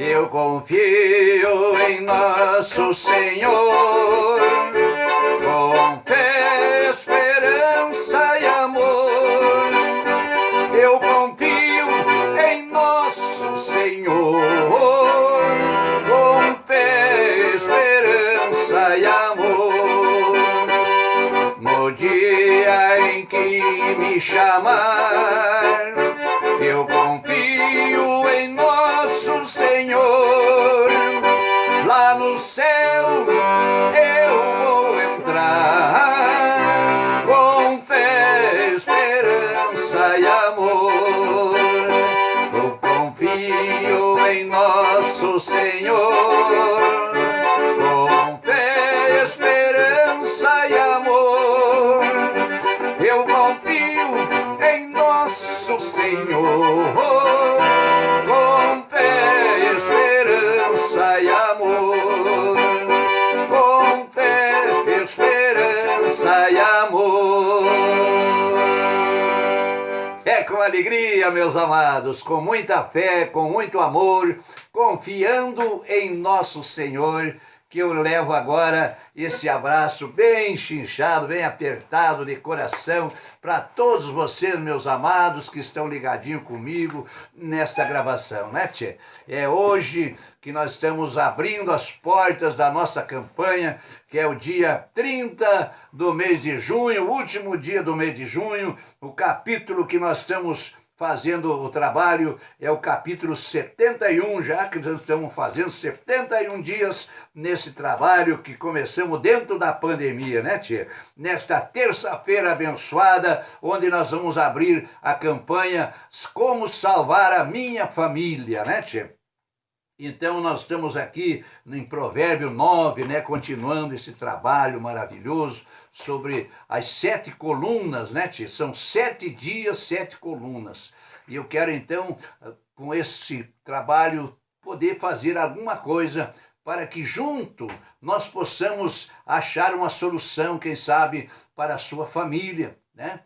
Eu confio em nosso Senhor, com fé, esperança e amor. Eu confio em nosso Senhor, com fé, esperança e amor. No dia em que me chamar, eu confio em nosso Senhor. Lá no céu eu vou entrar, com fé, esperança e amor. Eu confio em nosso Senhor, com fé, esperança e amor. Eu confio em nosso Senhor, com fé, esperança e amor. Com fé, esperança e amor. É com alegria, meus amados, com muita fé, com muito amor, confiando em nosso Senhor, que eu levo agora esse abraço bem chinchado, bem apertado de coração para todos vocês, meus amados, que estão ligadinhos comigo nesta gravação, né, tchê? É hoje que nós estamos abrindo as portas da nossa campanha, que é o dia 30 do mês de junho, o último dia do mês de junho. O capítulo que nós estamos fazendo o trabalho é o capítulo 71, já que nós estamos fazendo 71 dias nesse trabalho que começamos dentro da pandemia, né, tia? Nesta terça-feira abençoada, onde nós vamos abrir a campanha Como Salvar a Minha Família, né, tia? Então nós estamos aqui em Provérbio 9, né, continuando esse trabalho maravilhoso sobre as 7 colunas, né, tia? São 7 dias, 7 colunas. E eu quero então, com esse trabalho, poder fazer alguma coisa para que junto nós possamos achar uma solução, quem sabe, para a sua família, né?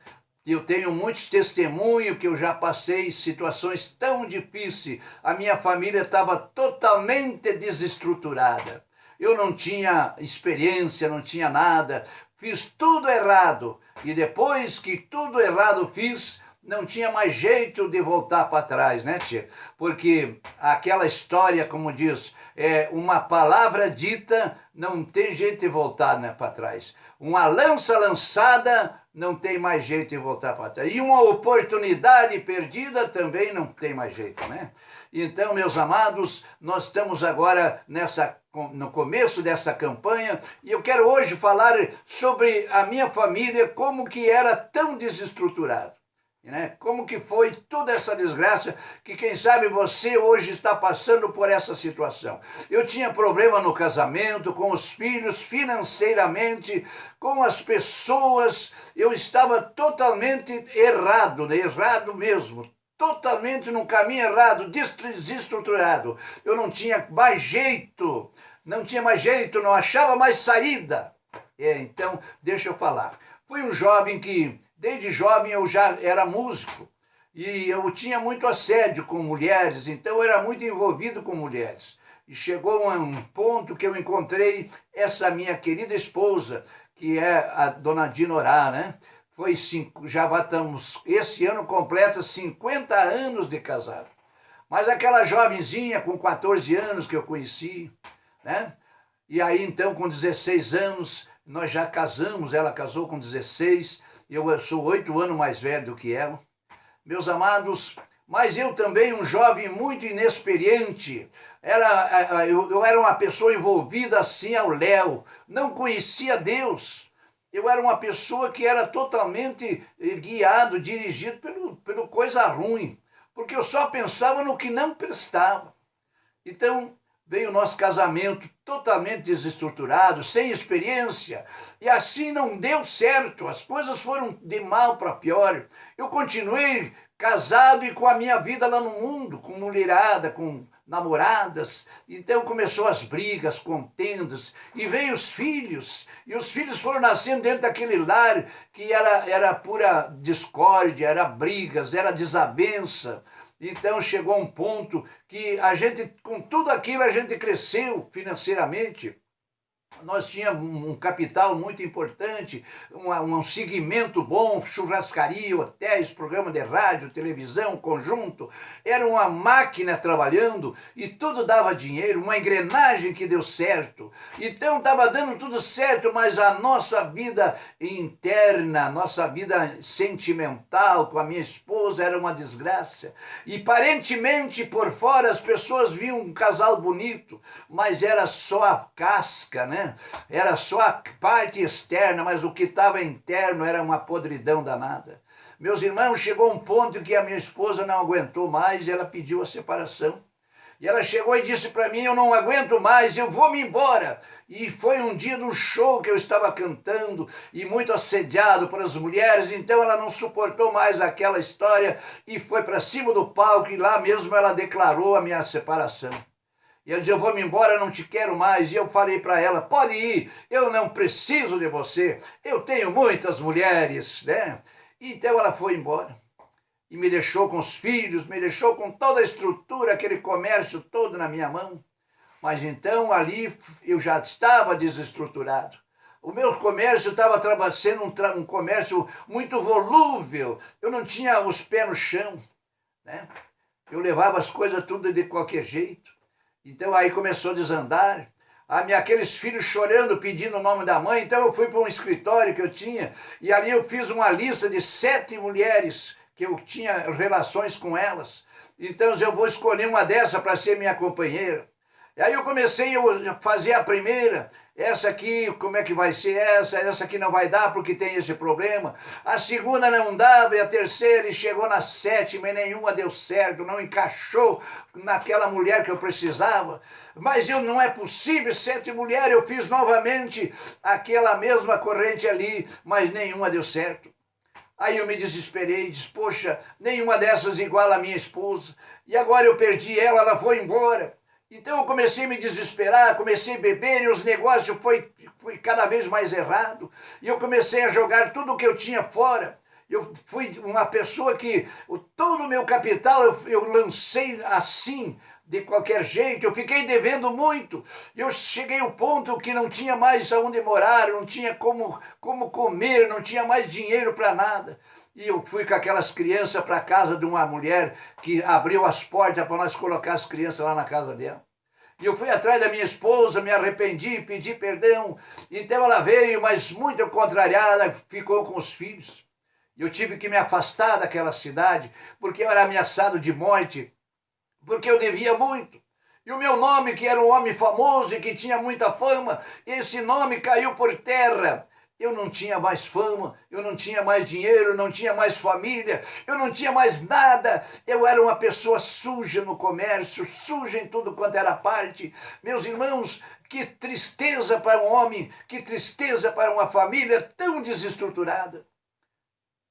Eu tenho muitos testemunhos que eu já passei situações tão difíceis. A minha família estava totalmente desestruturada. Eu não tinha experiência, não tinha nada. Fiz tudo errado. E depois que tudo errado fiz, não tinha mais jeito de voltar para trás, né, tia? Porque aquela história, como diz, é uma palavra dita, não tem jeito de voltar, né, para trás. Uma lança lançada, não tem mais jeito de voltar para trás. E uma oportunidade perdida também não tem mais jeito, né? Então, meus amados, nós estamos agora no começo dessa campanha e eu quero hoje falar sobre a minha família, como que era tão desestruturado, né? Como que foi toda essa desgraça que quem sabe você hoje está passando por essa situação. Eu tinha problema no casamento, com os filhos, financeiramente, com as pessoas. Eu estava totalmente errado, né? Errado mesmo, totalmente no caminho errado, desestruturado. Eu não tinha mais jeito, não achava mais saída. Então, deixa eu falar. Fui um jovem que desde jovem eu já era músico e eu tinha muito assédio com mulheres, então eu era muito envolvido com mulheres. E chegou a um ponto que eu encontrei essa minha querida esposa, que é a dona Dinorá, né? Já estamos, esse ano completa 50 anos de casado. Mas aquela jovenzinha com 14 anos que eu conheci, né? E aí então com 16 anos nós já casamos, ela casou com 16, eu sou 8 anos mais velho do que ela. Meus amados, mas eu também, um jovem muito inexperiente, eu era uma pessoa envolvida assim ao léu, não conhecia Deus. Eu era uma pessoa que era totalmente guiado, dirigido pelo coisa ruim, porque eu só pensava no que não prestava. Então, veio o nosso casamento totalmente desestruturado, sem experiência, e assim não deu certo, as coisas foram de mal para pior. Eu continuei casado e com a minha vida lá no mundo, com mulherada, com namoradas. Então começou as brigas, contendas, e veio os filhos, e os filhos foram nascendo dentro daquele lar que era pura discórdia, era brigas, era desavença. Então chegou um ponto que a gente, com tudo aquilo, a gente cresceu financeiramente. Nós tínhamos um capital muito importante, um segmento bom, churrascaria, hotéis, programa de rádio, televisão, conjunto. Era uma máquina trabalhando e tudo dava dinheiro, uma engrenagem que deu certo. Então estava dando tudo certo, mas a nossa vida interna, nossa vida sentimental com a minha esposa era uma desgraça. E aparentemente por fora as pessoas viam um casal bonito, mas era só a casca, né? Era só a parte externa, mas o que estava interno era uma podridão danada. Meus irmãos, chegou um ponto que a minha esposa não aguentou mais e ela pediu a separação. E ela chegou e disse para mim, eu não aguento mais, eu vou me embora. E foi um dia do show que eu estava cantando e muito assediado pelas mulheres, então ela não suportou mais aquela história e foi para cima do palco e lá mesmo ela declarou a minha separação. E ela disse, eu vou me embora, eu não te quero mais. E eu falei para ela, pode ir, eu não preciso de você, eu tenho muitas mulheres, né? Então ela foi embora. E me deixou com os filhos, me deixou com toda a estrutura, aquele comércio todo na minha mão. Mas então ali eu já estava desestruturado. O meu comércio estava sendo um comércio muito volúvel. Eu não tinha os pés no chão, né? Eu levava as coisas tudo de qualquer jeito. Então aí começou a desandar, aqueles filhos chorando, pedindo o nome da mãe. Então eu fui para um escritório que eu tinha, e ali eu fiz uma lista de 7 mulheres que eu tinha relações com elas. Então eu vou escolher uma dessa para ser minha companheira. E aí eu comecei a fazer a primeira, essa aqui, como é que vai ser essa aqui não vai dar porque tem esse problema. A segunda não dava, e a terceira, e chegou na 7ª, e nenhuma deu certo, não encaixou naquela mulher que eu precisava. Mas não é possível, 7 mulheres, eu fiz novamente aquela mesma corrente ali, mas nenhuma deu certo. Aí eu me desesperei, disse, poxa, nenhuma dessas igual a minha esposa, e agora eu perdi ela, ela foi embora. Então eu comecei a me desesperar, comecei a beber e os negócios foi cada vez mais errado. E eu comecei a jogar tudo o que eu tinha fora. Eu fui uma pessoa que todo o meu capital eu lancei assim, de qualquer jeito. Eu fiquei devendo muito. Eu cheguei ao ponto que não tinha mais onde morar, não tinha como comer, não tinha mais dinheiro para nada. E eu fui com aquelas crianças para a casa de uma mulher que abriu as portas para nós colocar as crianças lá na casa dela. E eu fui atrás da minha esposa, me arrependi, pedi perdão. Então ela veio, mas muito contrariada, ficou com os filhos. Eu tive que me afastar daquela cidade, porque eu era ameaçado de morte, porque eu devia muito. E o meu nome, que era um homem famoso e que tinha muita fama, esse nome caiu por terra. Eu não tinha mais fama, eu não tinha mais dinheiro, não tinha mais família, eu não tinha mais nada. Eu era uma pessoa suja no comércio, suja em tudo quanto era parte. Meus irmãos, que tristeza para um homem, que tristeza para uma família tão desestruturada.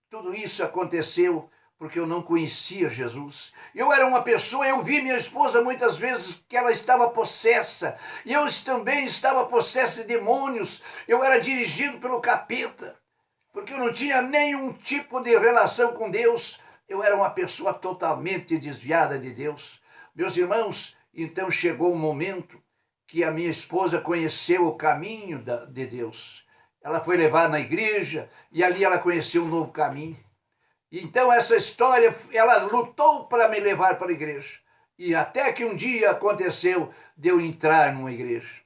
Tudo isso aconteceu porque eu não conhecia Jesus. Eu era uma pessoa, eu vi minha esposa muitas vezes que ela estava possessa, e eu também estava possessa de demônios. Eu era dirigido pelo capeta, porque eu não tinha nenhum tipo de relação com Deus. Eu era uma pessoa totalmente desviada de Deus. Meus irmãos, então chegou um momento que a minha esposa conheceu o caminho de Deus. Ela foi levada na igreja, e ali ela conheceu um novo caminho. Então essa história, ela lutou para me levar para a igreja. E até que um dia aconteceu de eu entrar numa igreja.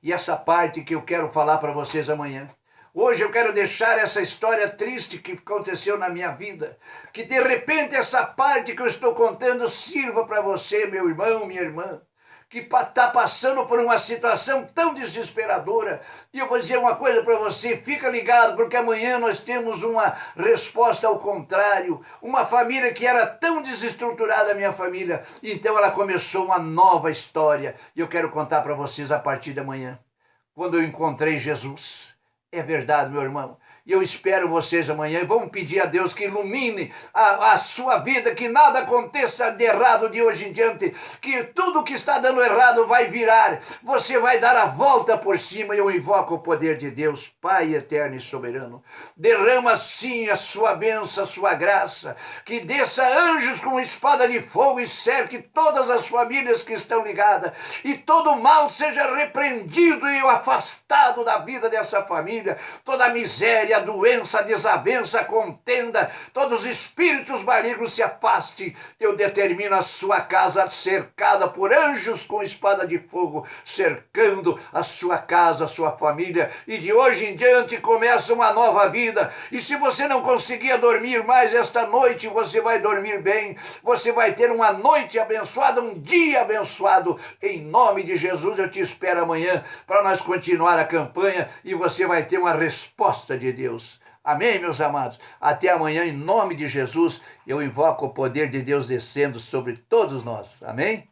E essa parte que eu quero falar para vocês amanhã. Hoje eu quero deixar essa história triste que aconteceu na minha vida. Que de repente essa parte que eu estou contando sirva para você, meu irmão, minha irmã, que está passando por uma situação tão desesperadora. E eu vou dizer uma coisa para você, fica ligado, porque amanhã nós temos uma resposta ao contrário. Uma família que era tão desestruturada, a minha família, então ela começou uma nova história. E eu quero contar para vocês a partir de amanhã, quando eu encontrei Jesus. É verdade, meu irmão. E eu espero vocês amanhã e vamos pedir a Deus que ilumine a sua vida, que nada aconteça de errado de hoje em diante, que tudo que está dando errado vai virar, você vai dar a volta por cima. E eu invoco o poder de Deus, Pai eterno e soberano. Derrama sim a sua bênção, a sua graça, que desça anjos com espada de fogo e cerque todas as famílias que estão ligadas, e todo mal seja repreendido e afastado da vida dessa família, toda a miséria, a doença, a desavença, a contenda, todos os espíritos malignos se afastem. Eu determino a sua casa cercada por anjos com espada de fogo, cercando a sua casa, a sua família, e de hoje em diante começa uma nova vida. E se você não conseguia dormir mais esta noite, você vai dormir bem, você vai ter uma noite abençoada, um dia abençoado. Em nome de Jesus, eu te espero amanhã para nós continuar a campanha e você vai ter uma resposta de Deus. Amém, meus amados? Até amanhã, em nome de Jesus, eu invoco o poder de Deus descendo sobre todos nós. Amém?